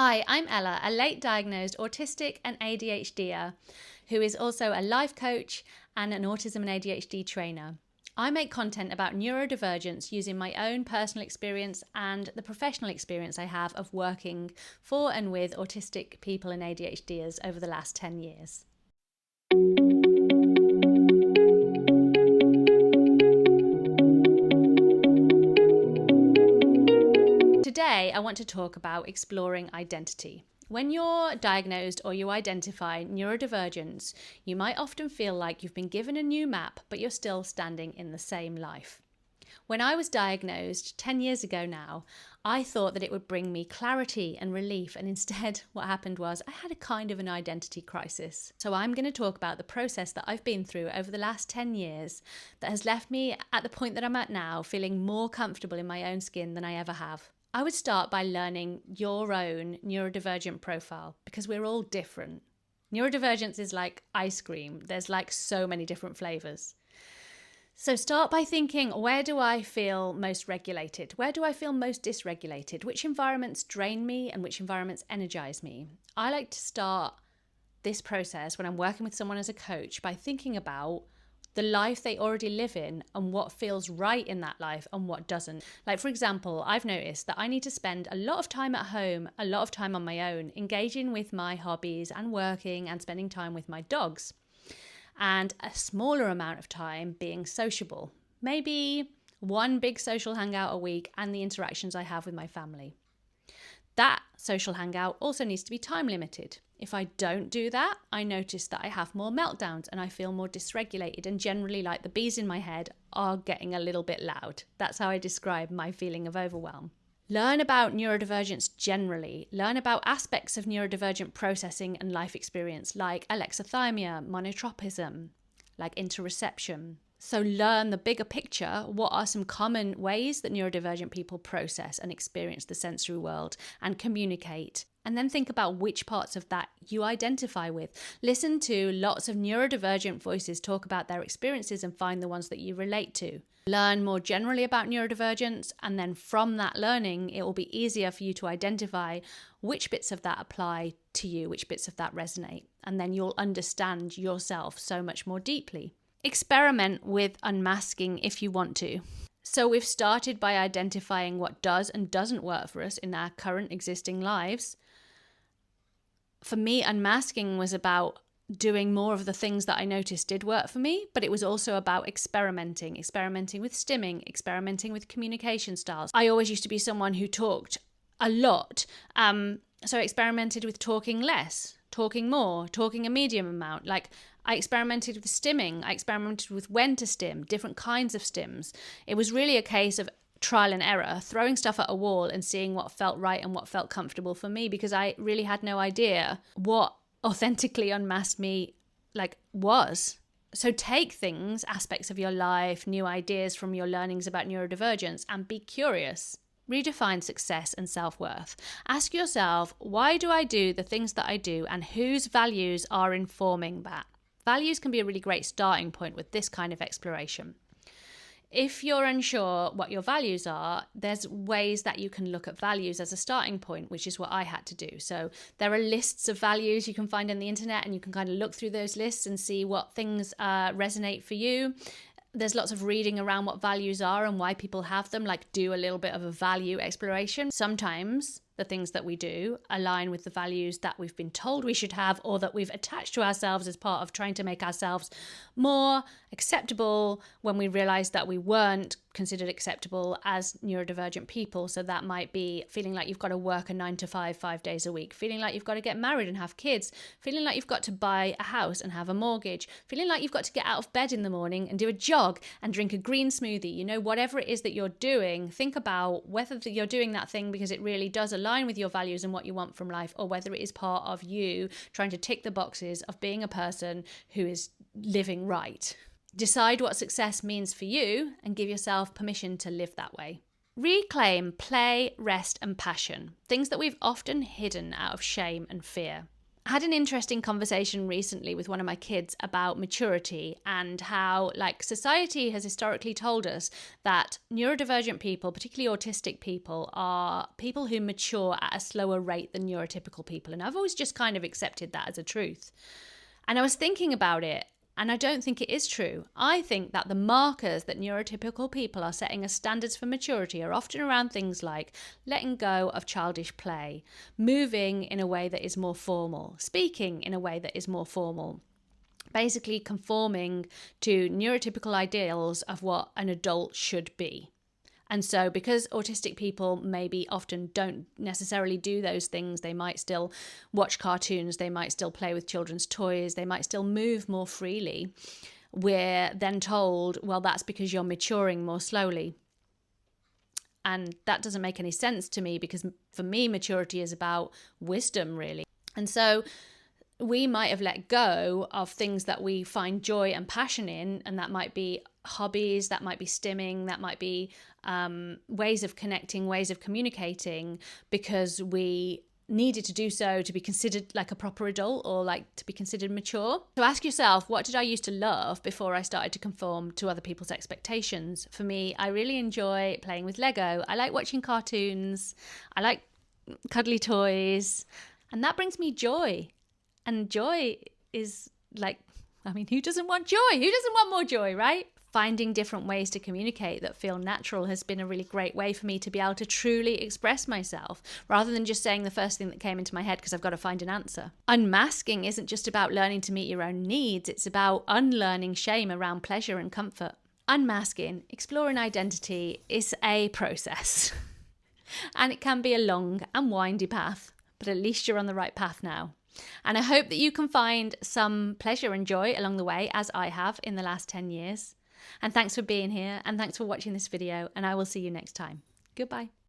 Hi, I'm Ella, a late diagnosed autistic and ADHDer who is also a life coach and an autism and ADHD trainer. I make content about neurodivergence using my own personal experience and the professional experience I have of working for and with autistic people and ADHDers over the last 10 years. Today, I want to talk about exploring identity. When you're diagnosed or you identify neurodivergence, you might often feel like you've been given a new map, but you're still standing in the same life. When I was diagnosed 10 years ago now, I thought that it would bring me clarity and relief, and instead what happened was I had a kind of an identity crisis. So I'm going to talk about the process that I've been through over the last 10 years that has left me at the point that I'm at now, feeling more comfortable in my own skin than I ever have. I would start by learning your own neurodivergent profile because we're all different. Neurodivergence is like ice cream. There's like so many different flavors. So start by thinking, where do I feel most regulated? Where do I feel most dysregulated? Which environments drain me and which environments energize me? I like to start this process when I'm working with someone as a coach by thinking about the life they already live in and what feels right in that life and what doesn't. Like, for example, I've noticed that I need to spend a lot of time at home, a lot of time on my own, engaging with my hobbies and working and spending time with my dogs. And a smaller amount of time being sociable. Maybe one big social hangout a week and the interactions I have with my family. That social hangout also needs to be time limited. If I don't do that, I notice that I have more meltdowns and I feel more dysregulated and generally like the bees in my head are getting a little bit loud. That's how I describe my feeling of overwhelm. Learn about neurodivergence generally. Learn about aspects of neurodivergent processing and life experience like alexithymia, monotropism, like interoception. So learn the bigger picture. What are some common ways that neurodivergent people process and experience the sensory world and communicate? And then think about which parts of that you identify with. Listen to lots of neurodivergent voices talk about their experiences and find the ones that you relate to. Learn more generally about neurodivergence, and then from that learning, it will be easier for you to identify which bits of that apply to you, which bits of that resonate. And then you'll understand yourself so much more deeply. Experiment with unmasking if you want to. So we've started by identifying what does and doesn't work for us in our current existing lives. For me, unmasking was about doing more of the things that I noticed did work for me, but it was also about experimenting with stimming, experimenting with communication styles. I always used to be someone who talked a lot, so I experimented with talking less, talking more, talking a medium amount. Like, I experimented with stimming, I experimented with when to stim, different kinds of stims. It was really a case of trial and error, throwing stuff at a wall and seeing what felt right and what felt comfortable for me, because I really had no idea what authentically unmasked me was. So take things, aspects of your life, new ideas from your learnings about neurodivergence, and be curious. Redefine success and self-worth. Ask yourself, why do I do the things that I do, and whose values are informing that? Values can be a really great starting point with this kind of exploration. If you're unsure what your values are, there's ways that you can look at values as a starting point, which is what I had to do. So there are lists of values you can find on the internet, and you can kind of look through those lists and see what things resonate for you. There's lots of reading around what values are and why people have them, like do a little bit of a value exploration. Sometimes the things that we do align with the values that we've been told we should have, or that we've attached to ourselves as part of trying to make ourselves more acceptable when we realized that we weren't considered acceptable as neurodivergent people. So that might be feeling like you've got to work a 9 to 5, 5 days a week, feeling like you've got to get married and have kids, feeling like you've got to buy a house and have a mortgage, feeling like you've got to get out of bed in the morning and do a jog and drink a green smoothie. Whatever it is that you're doing, think about whether you're doing that thing because it really does align with your values and what you want from life, or whether it is part of you trying to tick the boxes of being a person who is living right. Decide what success means for you and give yourself permission to live that way. Reclaim play, rest, and passion, things that we've often hidden out of shame and fear. I had an interesting conversation recently with one of my kids about maturity and how, like, society has historically told us that neurodivergent people, particularly autistic people, are people who mature at a slower rate than neurotypical people. And I've always just kind of accepted that as a truth. And I was thinking about it, and I don't think it is true. I think that the markers that neurotypical people are setting as standards for maturity are often around things like letting go of childish play, moving in a way that is more formal, speaking in a way that is more formal, basically conforming to neurotypical ideals of what an adult should be. And so because autistic people maybe often don't necessarily do those things, they might still watch cartoons, they might still play with children's toys, they might still move more freely. We're then told, well, that's because you're maturing more slowly. And that doesn't make any sense to me, because for me, maturity is about wisdom, really. And so we might have let go of things that we find joy and passion in, and that might be hobbies, that might be stimming, that might be ways of connecting, ways of communicating, because we needed to do so to be considered like a proper adult, or like to be considered mature. So ask yourself, what did I used to love before I started to conform to other people's expectations? For me, I really enjoy playing with Lego. I like watching cartoons. I like cuddly toys. And that brings me joy. And joy is like, I mean, who doesn't want joy? Who doesn't want more joy, right? Finding different ways to communicate that feel natural has been a really great way for me to be able to truly express myself, rather than just saying the first thing that came into my head because I've got to find an answer. Unmasking isn't just about learning to meet your own needs. It's about unlearning shame around pleasure and comfort. Unmasking, exploring identity, is a process. And it can be a long and windy path, but at least you're on the right path now. And I hope that you can find some pleasure and joy along the way, as I have in the last 10 years. And thanks for being here, and thanks for watching this video, and I will see you next time. Goodbye.